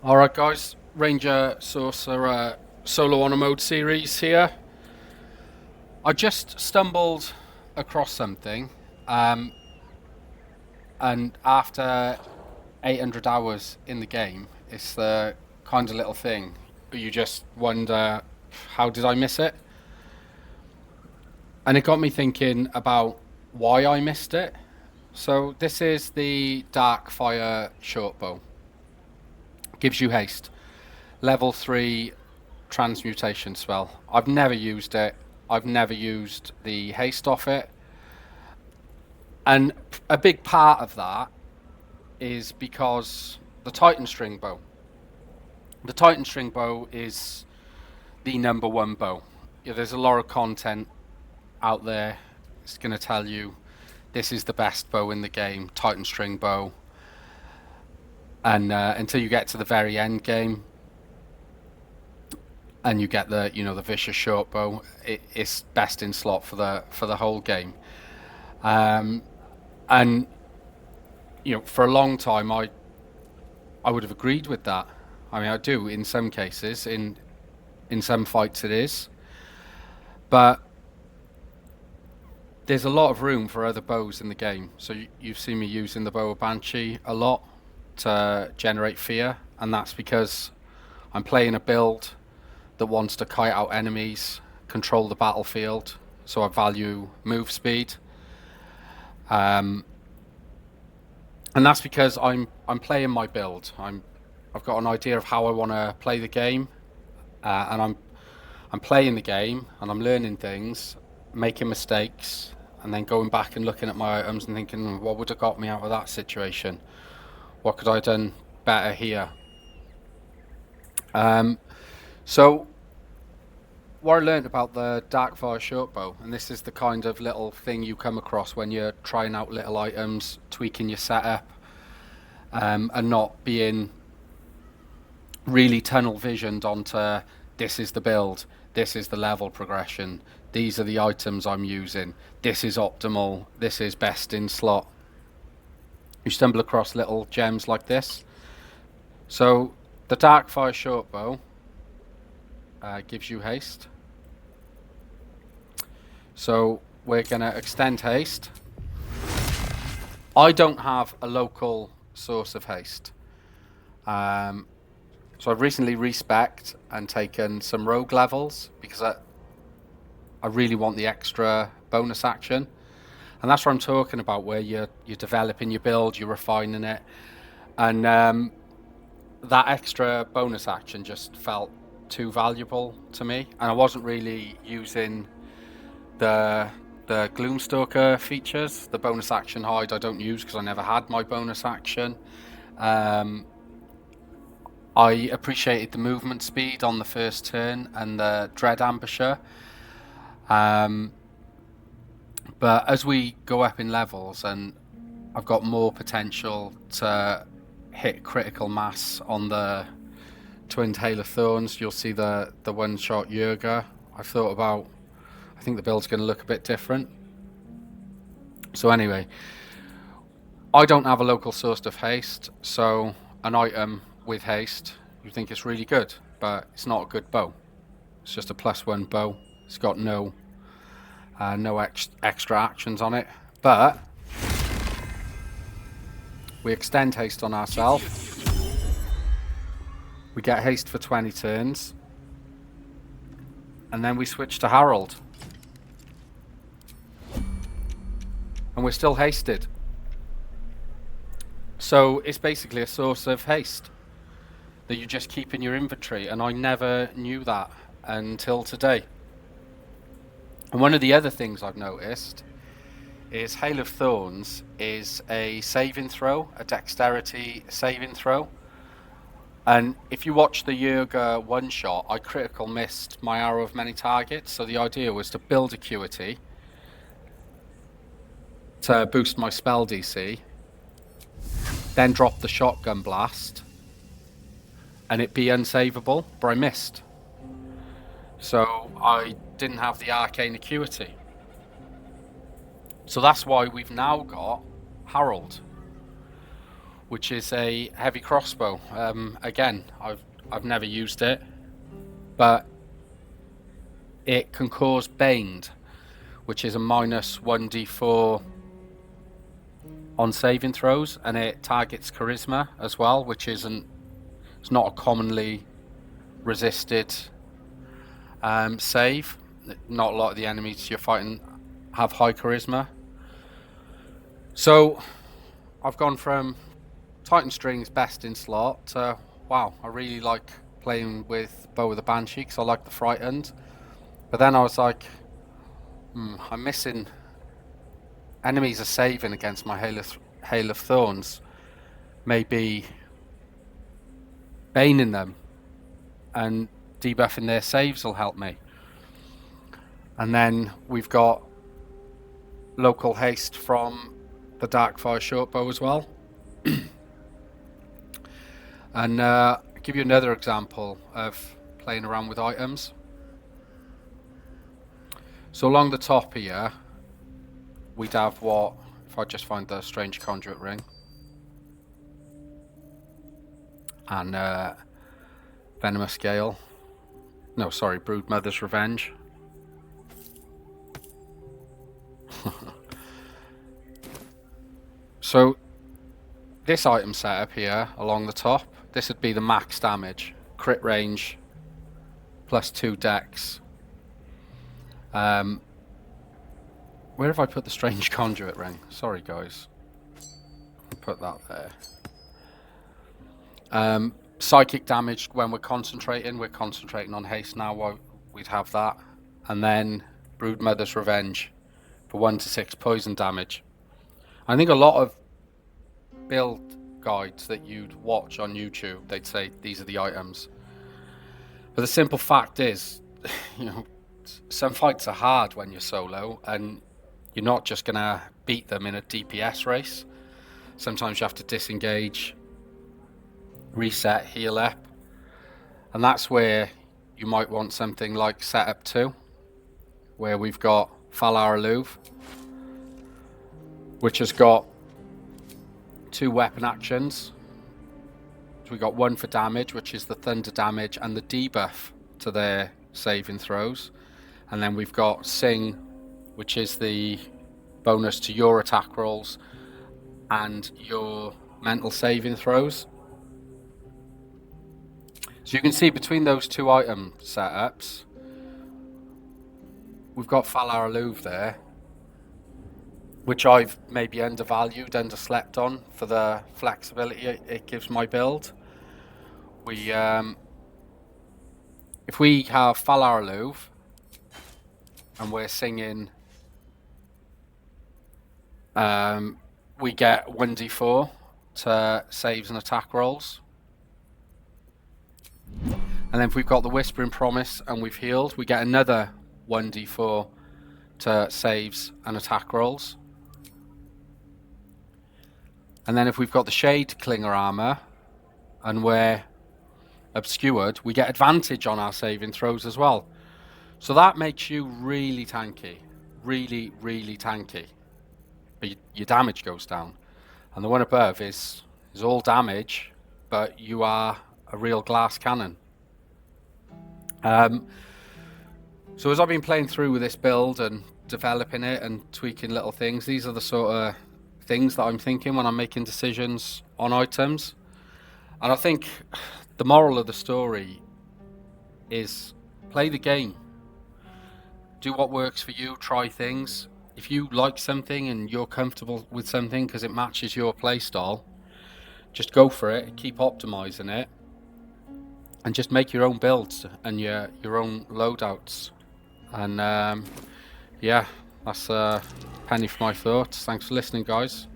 Alright guys, Ranger Sorcerer solo on a mode series here. I just stumbled across something um, and after 800 hours in the game, it's the kind of little thing you just wonder, how did I miss it? And it got me thinking about why I missed it. So this is the Dark Fire shortbow. Gives you haste. Level 3 transmutation spell. I've never used it. I've never used the haste off it. And a big part of that is because the Titan string bow. The Titan string bow is the number one bow. Yeah, there's a lot of content out there. It's going to tell you this is the best bow in the game, Titan string bow. And until you get to the very end game, and you get the vicious short bow, it's best in slot for the whole game. And for a long time, I would have agreed with that. I mean, I do in some cases, in some fights it is, but there's a lot of room for other bows in the game. So you've seen me using the bow of Banshee a lot to generate fear, and that's because I'm playing a build that wants to kite out enemies, control the battlefield, so I value move speed. And that's because I'm playing my build. I've got an idea of how I want to play the game, and I'm playing the game and I'm learning things, making mistakes, and then going back and looking at my items and thinking, what would have got me out of that situation? What could I have done better here? So what I learned about the Darkfire shortbow, and this is the kind of little thing you come across when you're trying out little items, tweaking your setup, and not being really tunnel visioned onto this is the build, this is the level progression, these are the items I'm using, this is optimal, this is best in slot. You stumble across little gems like this. So the Darkfire shortbow gives you haste. So we're going to extend haste. I don't have a local source of haste. So I've recently respec'd and taken some rogue levels because I really want the extra bonus action. And that's what I'm talking about, where you're developing your build, you're refining it. And that extra bonus action just felt too valuable to me. And I wasn't really using the Gloomstalker features. The bonus action hide I don't use because I never had my bonus action. I appreciated the movement speed on the first turn and the Dread Ambusher. But as we go up in levels and I've got more potential to hit critical mass on the Twin Hail of Thorns, you'll see the one-shot Yurga. I think the build's going to look a bit different. So anyway, I don't have a local source of haste, so an item with haste, you think it's really good, but it's not a good bow. It's just a +1 bow. It's got no extra actions on it, but we extend haste on ourselves. We get haste for 20 turns, and then we switch to Herald, and we're still hasted. So it's basically a source of haste that you just keep in your inventory, and I never knew that until today. And one of the other things I've noticed is Hail of Thorns is a saving throw, a dexterity saving throw. And if you watch the Yurga one shot, I critical missed my arrow of many targets. So the idea was to build acuity to boost my spell DC, then drop the shotgun blast, and it be unsavable, but I missed. So I didn't have the arcane acuity. So that's why we've now got Herald. which is a heavy crossbow. Again, I've never used it, but it can cause baned, which is a minus 1d4 on saving throws, and it targets charisma as well, which it's not a commonly resisted save. Not a lot of the enemies you're fighting have high charisma. So I've gone from Titan Strings best in slot to, wow, I really like playing with Bow of the Banshee because I like the Frightened. But then I was like, I'm missing. Enemies are saving against my Hail of Thorns. Maybe baning them and debuffing their saves will help me. And then we've got local haste from the Darkfire Shortbow as well. And I'll give you another example of playing around with items. So along the top here, we'd have what, if I just find the Strange Conduit Ring. And Venomous Gale. No, sorry, Broodmother's Revenge. So this item setup here along the top, this would be the max damage, crit range, plus 2 dex. Where have I put the Strange Conduit Ring? Sorry guys. I'll put that there. Psychic damage when we're concentrating on haste now, we'd have that. And then Broodmother's Revenge for 1 to 6 poison damage. I think a lot of build guides that you'd watch on YouTube, they'd say these are the items. But the simple fact is, you know, some fights are hard when you're solo, and you're not just going to beat them in a DPS race. Sometimes you have to disengage, reset, heal up. And that's where you might want something like Setup 2, where we've got Valar Aloof, which has got 2 weapon actions. So we've got 1 for damage, which is the thunder damage and the debuff to their saving throws. And then we've got Sing, which is the bonus to your attack rolls and your mental saving throws. So you can see between those 2 item setups, we've got Valar Aloof there, which I've maybe undervalued, underslept on for the flexibility it gives my build. If we have Valar Aloof and we're singing, we get 1d4 to saves and attack rolls. And then if we've got the Whispering Promise and we've healed, we get another 1d4 to saves and attack rolls. And then if we've got the Shade Clinger Armor and we're obscured, we get advantage on our saving throws as well. So that makes you really tanky. Really, really tanky. But your damage goes down. And the one above is all damage, but you are a real glass cannon. So as I've been playing through with this build and developing it and tweaking little things, these are the sort of things that I'm thinking when I'm making decisions on items. And I think the moral of the story is play the game. Do what works for you, try things. If you like something and you're comfortable with something because it matches your playstyle, just go for it, keep optimizing it, and just make your own builds and your own loadouts. And yeah, that's a penny for my thoughts. Thanks for listening, guys.